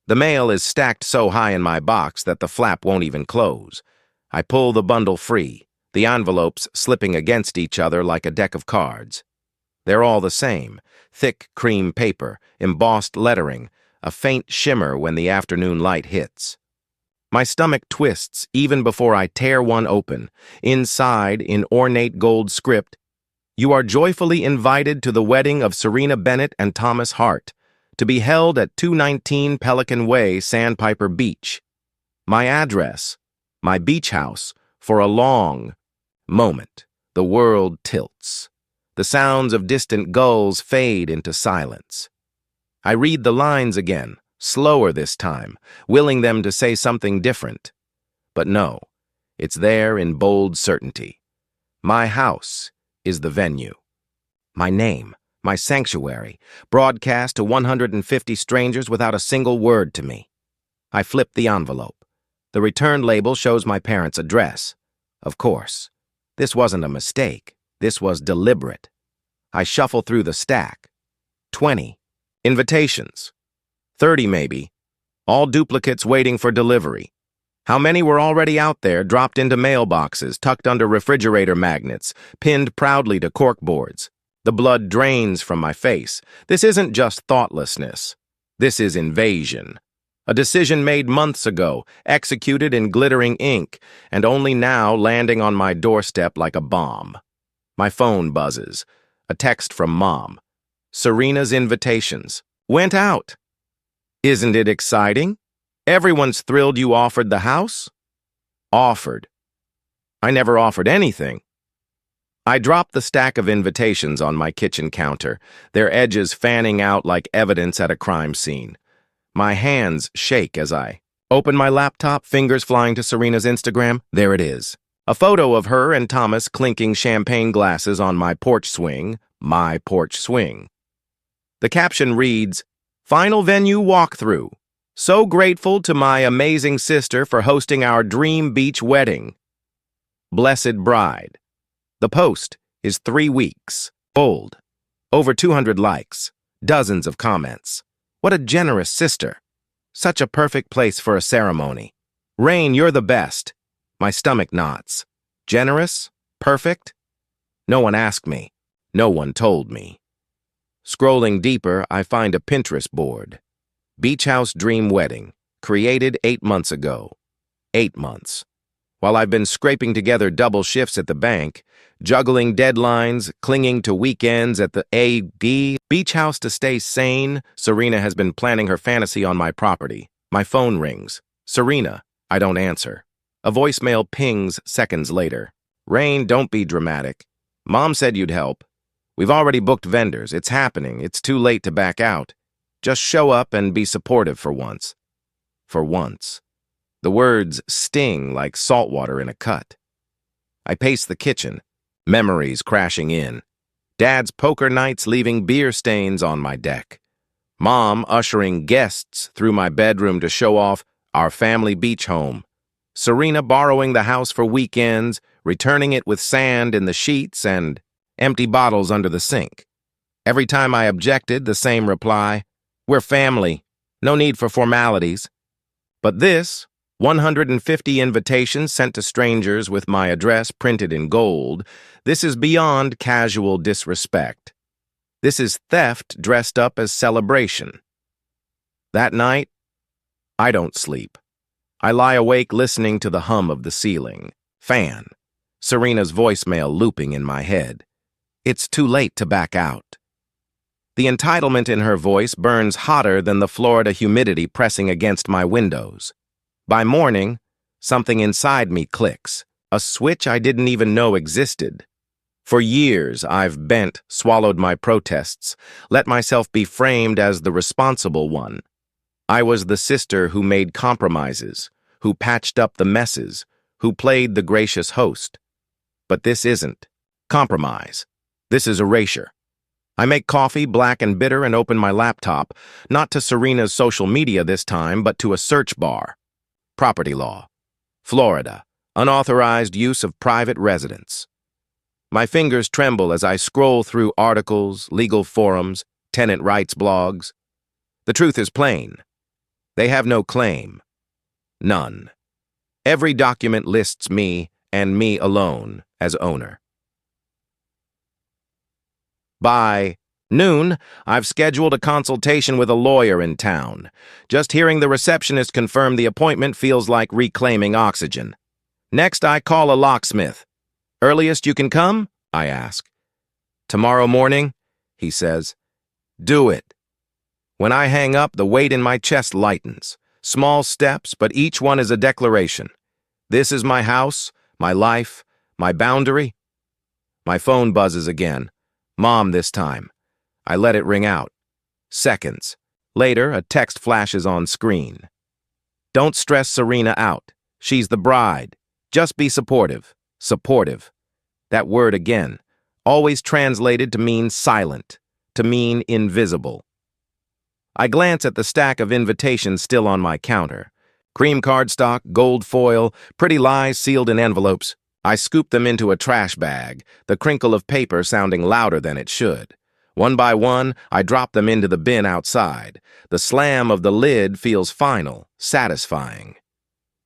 The mail is stacked so high in my box that the flap won't even close. I pull the bundle free, the envelopes slipping against each other like a deck of cards. They're all the same, thick cream paper, embossed lettering, a faint shimmer when the afternoon light hits. My stomach twists even before I tear one open. Inside, in ornate gold script, "You are joyfully invited to the wedding of Serena Bennett and Thomas Hart, to be held at 219 Pelican Way, Sandpiper Beach." My address, my beach house, for a long moment, the world tilts. The sounds of distant gulls fade into silence. I read the lines again, slower this time, willing them to say something different. But no, it's there in bold certainty. My house is the venue. My name, my sanctuary, broadcast to 150 strangers without a single word to me. I flip the envelope. The return label shows my parents' address. Of course, this wasn't a mistake. This was deliberate. I shuffle through the stack. 20 invitations. 30 maybe. All duplicates waiting for delivery. How many were already out there, dropped into mailboxes, tucked under refrigerator magnets, pinned proudly to corkboards? The blood drains from my face. This isn't just thoughtlessness. This is invasion. A decision made months ago, executed in glittering ink, and only now landing on my doorstep like a bomb. My phone buzzes. A text from Mom. Serena's invitations. Went out. Isn't it exciting? Everyone's thrilled you offered the house? Offered. I never offered anything. I drop the stack of invitations on my kitchen counter, their edges fanning out like evidence at a crime scene. My hands shake as I open my laptop, fingers flying to Serena's Instagram. There it is. A photo of her and Thomas clinking champagne glasses on my porch swing. My porch swing. The caption reads, "Final venue walkthrough. So grateful to my amazing sister for hosting our dream beach wedding. Blessed bride." The post is 3 weeks old. Over 200 likes. Dozens of comments. What a generous sister. Such a perfect place for a ceremony. Rain, you're the best. My stomach knots. Generous? Perfect? No one asked me. No one told me. Scrolling deeper, I find a Pinterest board. Beach House Dream Wedding, created 8 months ago. 8 months. While I've been scraping together double shifts at the bank, juggling deadlines, clinging to weekends at the AG Beach House to stay sane, Serena has been planning her fantasy on my property. My phone rings. Serena. I don't answer. A voicemail pings seconds later. "Rain, don't be dramatic. Mom said you'd help. We've already booked vendors. It's happening. It's too late to back out. Just show up and be supportive for once." For once. The words sting like salt water in a cut. I pace the kitchen, memories crashing in. Dad's poker nights leaving beer stains on my deck. Mom ushering guests through my bedroom to show off our family beach home. Serena borrowing the house for weekends, returning it with sand in the sheets and empty bottles under the sink. Every time I objected, the same reply, "We're family. No need for formalities." But this, 150 invitations sent to strangers with my address printed in gold, this is beyond casual disrespect. This is theft dressed up as celebration. That night, I don't sleep. I lie awake listening to the hum of the ceiling fan. Serena's voicemail looping in my head. It's too late to back out. The entitlement in her voice burns hotter than the Florida humidity pressing against my windows. By morning, something inside me clicks, a switch I didn't even know existed. For years, I've bent, swallowed my protests, let myself be framed as the responsible one. I was the sister who made compromises, who patched up the messes, who played the gracious host. But this isn't compromise. This is erasure. I make coffee, black and bitter, and open my laptop, not to Serena's social media this time, but to a search bar. Property law. Florida. Unauthorized use of private residence. My fingers tremble as I scroll through articles, legal forums, tenant rights blogs. The truth is plain. They have no claim. None. Every document lists me, and me alone, as owner. By noon, I've scheduled a consultation with a lawyer in town. Just hearing the receptionist confirm the appointment feels like reclaiming oxygen. Next, I call a locksmith. "Earliest you can come?" I ask. "Tomorrow morning," he says. "Do it." When I hang up, the weight in my chest lightens. Small steps, but each one is a declaration. This is my house, my life, my boundary. My phone buzzes again. Mom this time. I let it ring out. Seconds. Later, a text flashes on screen. "Don't stress Serena out. She's the bride. Just be supportive." Supportive. That word again. Always translated to mean silent, to mean invisible. I glance at the stack of invitations still on my counter. Cream cardstock, gold foil, pretty lies sealed in envelopes. I scoop them into a trash bag, the crinkle of paper sounding louder than it should. One by one, I drop them into the bin outside. The slam of the lid feels final, satisfying.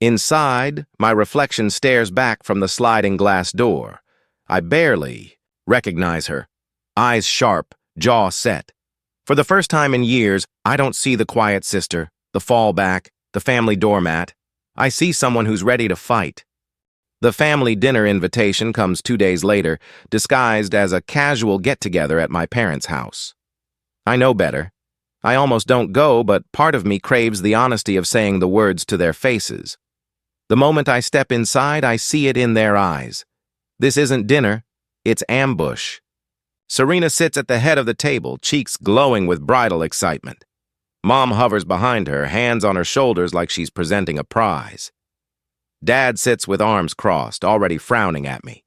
Inside, my reflection stares back from the sliding glass door. I barely recognize her. Eyes sharp, jaw set. For the first time in years, I don't see the quiet sister, the fallback, the family doormat. I see someone who's ready to fight. The family dinner invitation comes 2 days later, disguised as a casual get-together at my parents' house. I know better. I almost don't go, but part of me craves the honesty of saying the words to their faces. The moment I step inside, I see it in their eyes. This isn't dinner, it's ambush. Serena sits at the head of the table, cheeks glowing with bridal excitement. Mom hovers behind her, hands on her shoulders like she's presenting a prize. Dad sits with arms crossed, already frowning at me.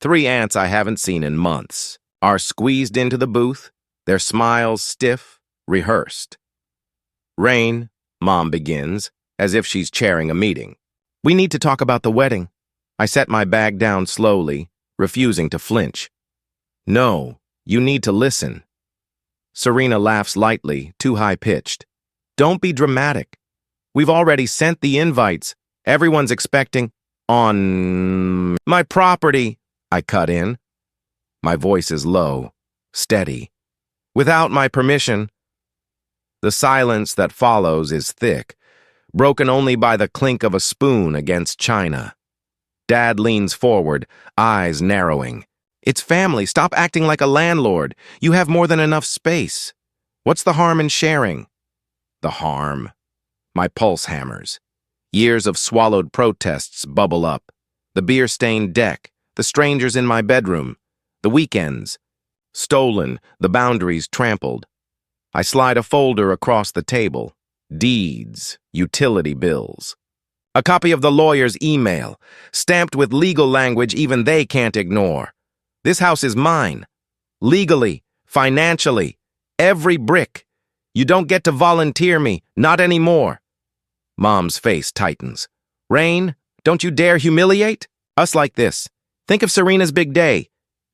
3 aunts I haven't seen in months are squeezed into the booth, their smiles stiff, rehearsed. "Rain," Mom begins, as if she's chairing a meeting. "We need to talk about the wedding." I set my bag down slowly, refusing to flinch. "No, you need to listen." Serena laughs lightly, too high-pitched. "Don't be dramatic. We've already sent the invites. Everyone's expecting on my property," I cut in. My voice is low, steady. "Without my permission." The silence that follows is thick, broken only by the clink of a spoon against china. Dad leans forward, eyes narrowing. "It's family. Stop acting like a landlord. You have more than enough space. What's the harm in sharing?" The harm. My pulse hammers. Years of swallowed protests bubble up. The beer-stained deck, the strangers in my bedroom, the weekends. Stolen, the boundaries trampled. I slide a folder across the table. Deeds, utility bills. A copy of the lawyer's email, stamped with legal language even they can't ignore. This house is mine. Legally, financially, every brick. You don't get to volunteer me, not anymore. Mom's face tightens. "Rain, don't you dare humiliate us like this. Think of Serena's big day."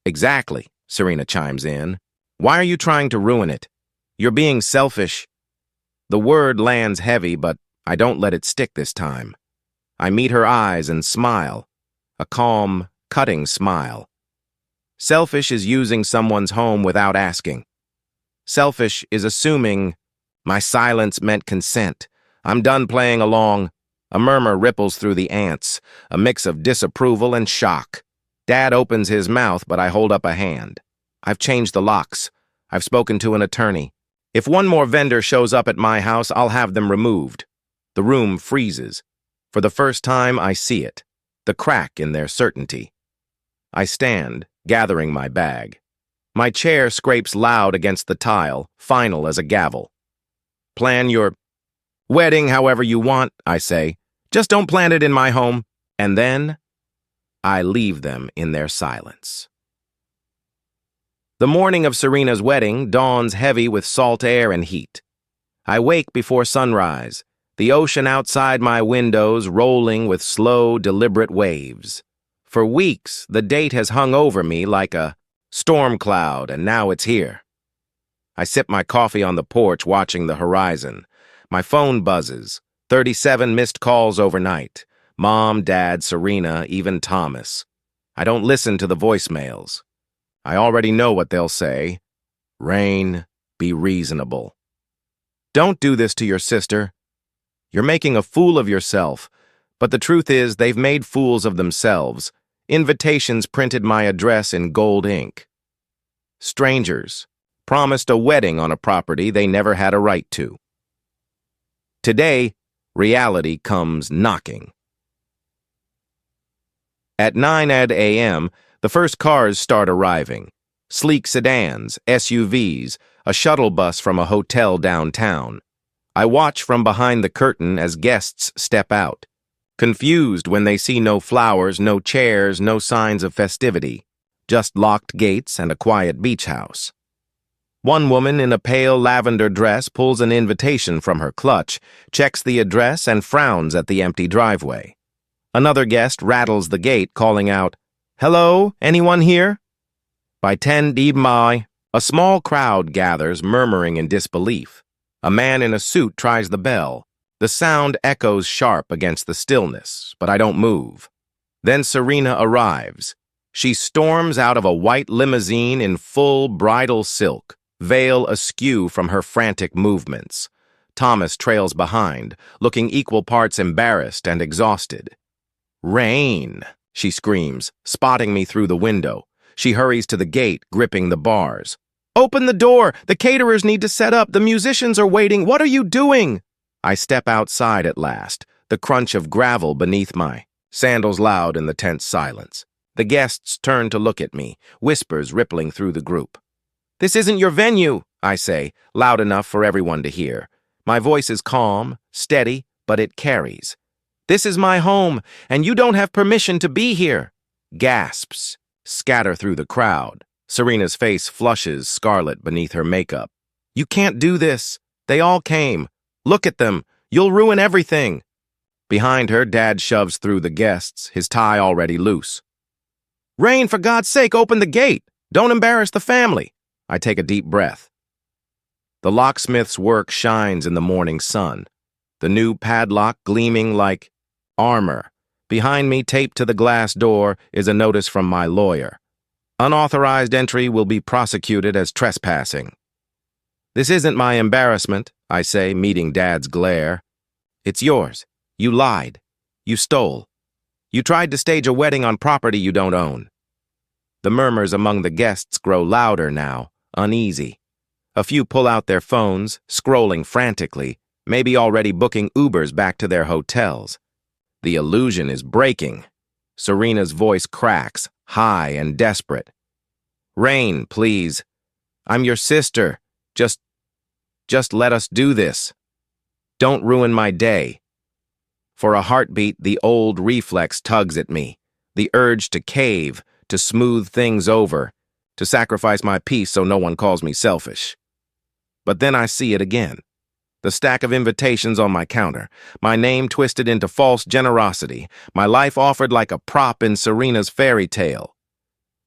"Exactly," Serena chimes in. "Why are you trying to ruin it? You're being selfish." The word lands heavy, but I don't let it stick this time. I meet her eyes and smile. A calm, cutting smile. Selfish is using someone's home without asking. Selfish is assuming my silence meant consent. I'm done playing along. A murmur ripples through the aunts, a mix of disapproval and shock. Dad opens his mouth, but I hold up a hand. "I've changed the locks. I've spoken to an attorney. If one more vendor shows up at my house, I'll have them removed." The room freezes. For the first time, I see it. The crack in their certainty. I stand, gathering my bag. My chair scrapes loud against the tile, final as a gavel. "Plan your wedding however you want," I say. "Just don't plan it in my home." And then I leave them in their silence. The morning of Serena's wedding dawns heavy with salt air and heat. I wake before sunrise, the ocean outside my windows rolling with slow, deliberate waves. For weeks, the date has hung over me like a storm cloud, and now it's here. I sip my coffee on the porch, watching the horizon. My phone buzzes. 37 missed calls overnight. Mom, Dad, Serena, even Thomas. I don't listen to the voicemails. I already know what they'll say. Rain, be reasonable. Don't do this to your sister. You're making a fool of yourself. But the truth is, they've made fools of themselves. Invitations printed my address in gold ink. Strangers promised a wedding on a property they never had a right to. Today, reality comes knocking. At 9 a.m., the first cars start arriving. Sleek sedans, SUVs, a shuttle bus from a hotel downtown. I watch from behind the curtain as guests step out, confused when they see no flowers, no chairs, no signs of festivity, just locked gates and a quiet beach house. One woman in a pale lavender dress pulls an invitation from her clutch, checks the address, and frowns at the empty driveway. Another guest rattles the gate, calling out, "Hello, anyone here?" By 10 p.m., a small crowd gathers, murmuring in disbelief. A man in a suit tries the bell. The sound echoes sharp against the stillness, but I don't move. Then Serena arrives. She storms out of a white limousine in full bridal silk, veil askew from her frantic movements. Thomas trails behind, looking equal parts embarrassed and exhausted. "Rain," she screams, spotting me through the window. She hurries to the gate, gripping the bars. "Open the door! The caterers need to set up! The musicians are waiting! What are you doing?" I step outside at last, the crunch of gravel beneath my sandals loud in the tense silence. The guests turn to look at me, whispers rippling through the group. "This isn't your venue," I say, loud enough for everyone to hear. My voice is calm, steady, but it carries. "This is my home, and you don't have permission to be here." Gasps scatter through the crowd. Serena's face flushes scarlet beneath her makeup. "You can't do this. They all came. Look at them. You'll ruin everything." Behind her, Dad shoves through the guests, his tie already loose. "Rain, for God's sake, open the gate. Don't embarrass the family." I take a deep breath. The locksmith's work shines in the morning sun, the new padlock gleaming like armor. Behind me, taped to the glass door, is a notice from my lawyer. Unauthorized entry will be prosecuted as trespassing. "This isn't my embarrassment," I say, meeting Dad's glare. "It's yours. You lied. You stole. You tried to stage a wedding on property you don't own." The murmurs among the guests grow louder now, uneasy. A few pull out their phones, scrolling frantically, maybe already booking Ubers back to their hotels. The illusion is breaking. Serena's voice cracks, high and desperate. "Rain, please. I'm your sister. Just let us do this. Don't ruin my day." For a heartbeat, the old reflex tugs at me, the urge to cave, to smooth things over, to sacrifice my peace so no one calls me selfish. But then I see it again. The stack of invitations on my counter, my name twisted into false generosity, my life offered like a prop in Serena's fairy tale.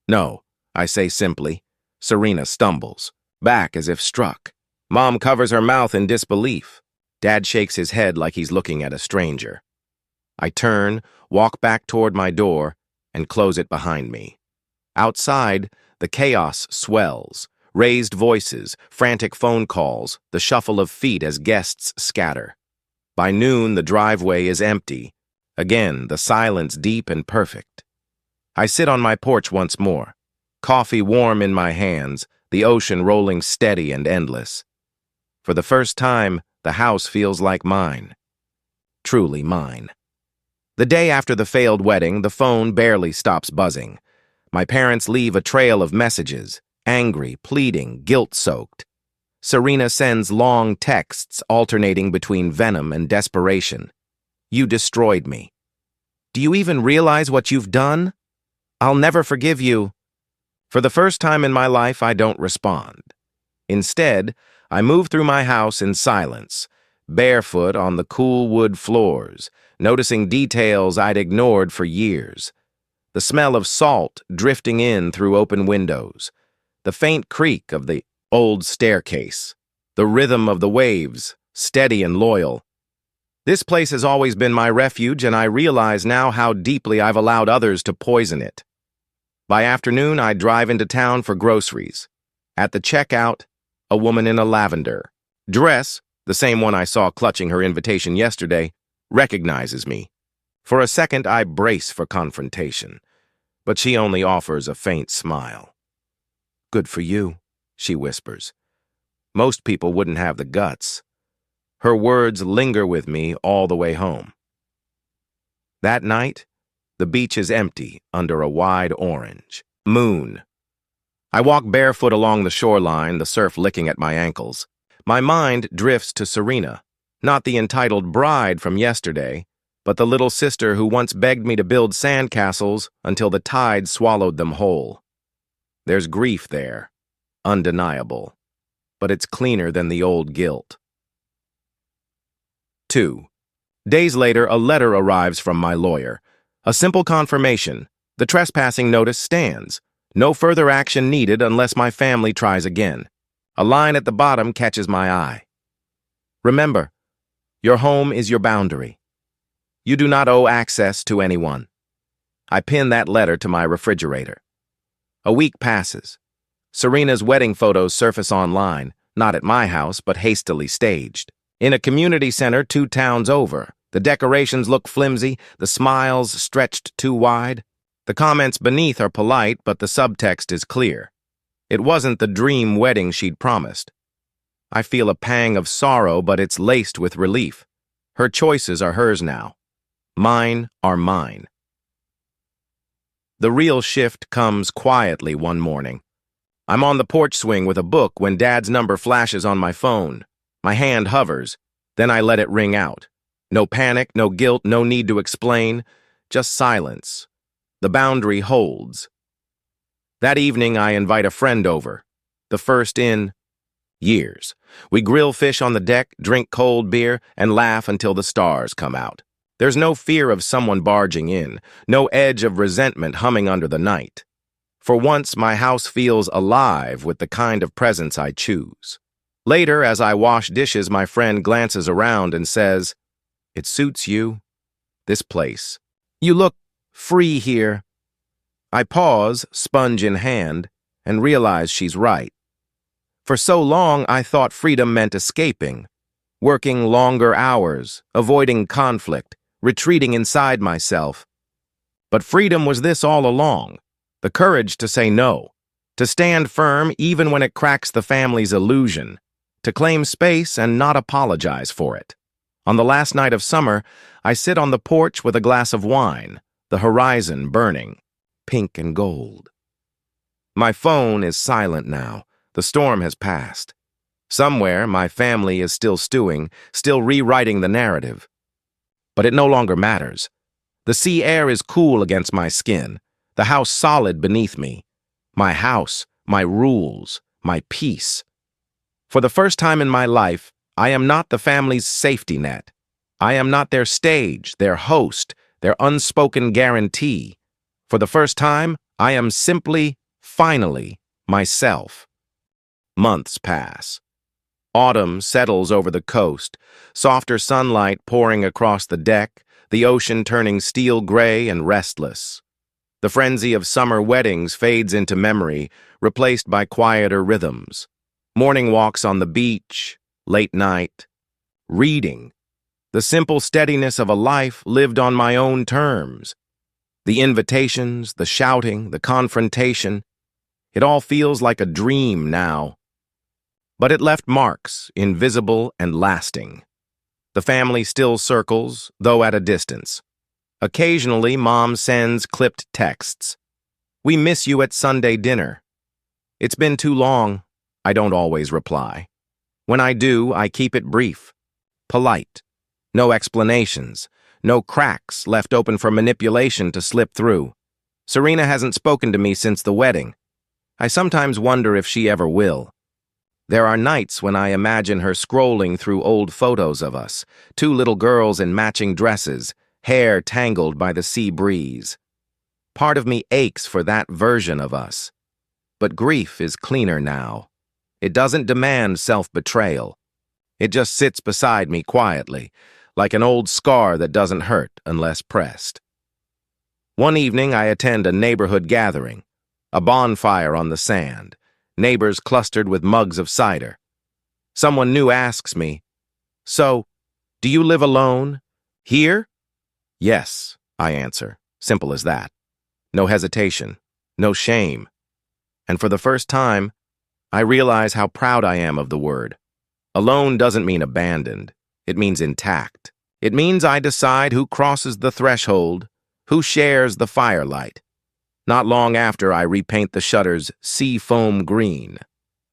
"No," I say simply. Serena stumbles, back as if struck. Mom covers her mouth in disbelief. Dad shakes his head like he's looking at a stranger. I turn, walk back toward my door, and close it behind me. Outside, the chaos swells. Raised voices, frantic phone calls, the shuffle of feet as guests scatter. By noon, the driveway is empty. Again, the silence deep and perfect. I sit on my porch once more, coffee warm in my hands, the ocean rolling steady and endless. For the first time, the house feels like mine. Truly mine. The day after the failed wedding, the phone barely stops buzzing. My parents leave a trail of messages. Angry, pleading, guilt-soaked. Serena sends long texts alternating between venom and desperation. "You destroyed me. Do you even realize what you've done? I'll never forgive you." For the first time in my life, I don't respond. Instead, I move through my house in silence, barefoot on the cool wood floors, noticing details I'd ignored for years. The smell of salt drifting in through open windows. The faint creak of the old staircase, the rhythm of the waves steady and loyal. This place has always been my refuge, and I realize now how deeply I've allowed others to poison it. By afternoon, I drive into town for groceries. At the checkout, a woman in a lavender dress, the same one I saw clutching her invitation yesterday, recognizes me. For a second, I brace for confrontation, but she only offers a faint smile. "Good for you," she whispers. Most people wouldn't have the guts. Her words linger with me all the way home. That night, the beach is empty under a wide orange moon. I walk barefoot along the shoreline, the surf licking at my ankles. My mind drifts to Serena, not the entitled bride from yesterday, but the little sister who once begged me to build sandcastles until the tide swallowed them whole. There's grief there, undeniable, but it's cleaner than the old guilt. 2. Days later, a letter arrives from my lawyer. A simple confirmation. The trespassing notice stands. No further action needed unless my family tries again. A line at the bottom catches my eye. Remember, your home is your boundary. You do not owe access to anyone. I pin that letter to my refrigerator. A week passes. Serena's wedding photos surface online, not at my house, but hastily staged. In a community center 2 towns over, the decorations look flimsy, the smiles stretched too wide. The comments beneath are polite, but the subtext is clear. It wasn't the dream wedding she'd promised. I feel a pang of sorrow, but it's laced with relief. Her choices are hers now. Mine are mine. The real shift comes quietly one morning. I'm on the porch swing with a book when Dad's number flashes on my phone. My hand hovers, then I let it ring out. No panic, no guilt, no need to explain, just silence. The boundary holds. That evening, I invite a friend over, the first in years. We grill fish on the deck, drink cold beer, and laugh until the stars come out. There's no fear of someone barging in, no edge of resentment humming under the night. For once, my house feels alive with the kind of presence I choose. Later, as I wash dishes, my friend glances around and says, "It suits you, this place. You look free here." I pause, sponge in hand, and realize she's right. For so long, I thought freedom meant escaping, working longer hours, avoiding conflict, retreating inside myself. But freedom was this all along, the courage to say no, to stand firm even when it cracks the family's illusion, to claim space and not apologize for it. On the last night of summer, I sit on the porch with a glass of wine, the horizon burning, pink and gold. My phone is silent now. The storm has passed. Somewhere, my family is still stewing, still rewriting the narrative. But it no longer matters. The sea air is cool against my skin, the house solid beneath me. My house, my rules, my peace. For the first time in my life, I am not the family's safety net. I am not their stage, their host, their unspoken guarantee. For the first time, I am simply, finally, myself. Months pass. Autumn settles over the coast, softer sunlight pouring across the deck, the ocean turning steel gray and restless. The frenzy of summer weddings fades into memory, replaced by quieter rhythms. Morning walks on the beach, late night, reading. The simple steadiness of a life lived on my own terms. The invitations, the shouting, the confrontation, it all feels like a dream now. But it left marks, invisible and lasting. The family still circles, though at a distance. Occasionally, Mom sends clipped texts. "We miss you at Sunday dinner." "It's been too long," I don't always reply. When I do, I keep it brief, polite. No explanations, no cracks left open for manipulation to slip through. Serena hasn't spoken to me since the wedding. I sometimes wonder if she ever will. There are nights when I imagine her scrolling through old photos of us, 2 little girls in matching dresses, hair tangled by the sea breeze. Part of me aches for that version of us. But grief is cleaner now. It doesn't demand self-betrayal. It just sits beside me quietly, like an old scar that doesn't hurt unless pressed. One evening, I attend a neighborhood gathering, a bonfire on the sand, neighbors clustered with mugs of cider. Someone new asks me, "So, do you live alone? Here?" "Yes," I answer. Simple as that. No hesitation, no shame. And for the first time, I realize how proud I am of the word. Alone doesn't mean abandoned. It means intact. It means I decide who crosses the threshold, who shares the firelight. Not long after, I repaint the shutters sea foam green.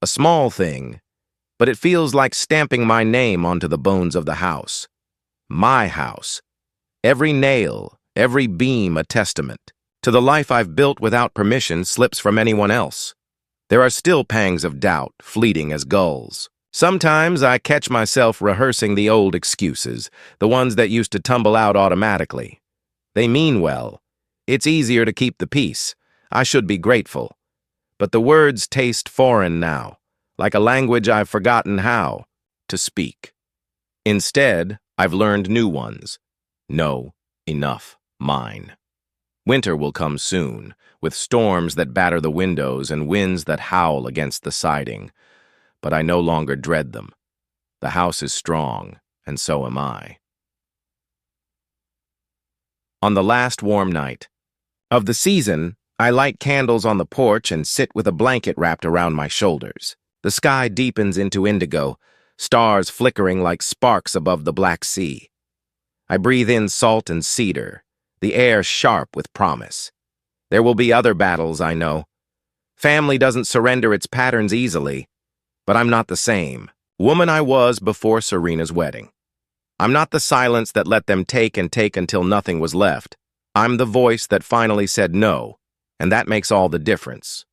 A small thing, but it feels like stamping my name onto the bones of the house. My house. Every nail, every beam a testament to the life I've built without permission slips from anyone else. There are still pangs of doubt, fleeting as gulls. Sometimes I catch myself rehearsing the old excuses, the ones that used to tumble out automatically. They mean well. It's easier to keep the peace. I should be grateful. But the words taste foreign now, like a language I've forgotten how to speak. Instead, I've learned new ones. No, enough, mine. Winter will come soon, with storms that batter the windows and winds that howl against the siding. But I no longer dread them. The house is strong, and so am I. On the last warm night of the season, I light candles on the porch and sit with a blanket wrapped around my shoulders. The sky deepens into indigo, stars flickering like sparks above the Black Sea. I breathe in salt and cedar, the air sharp with promise. There will be other battles, I know. Family doesn't surrender its patterns easily, but I'm not the same woman I was before Serena's wedding. I'm not the silence that let them take and take until nothing was left. I'm the voice that finally said no, and that makes all the difference.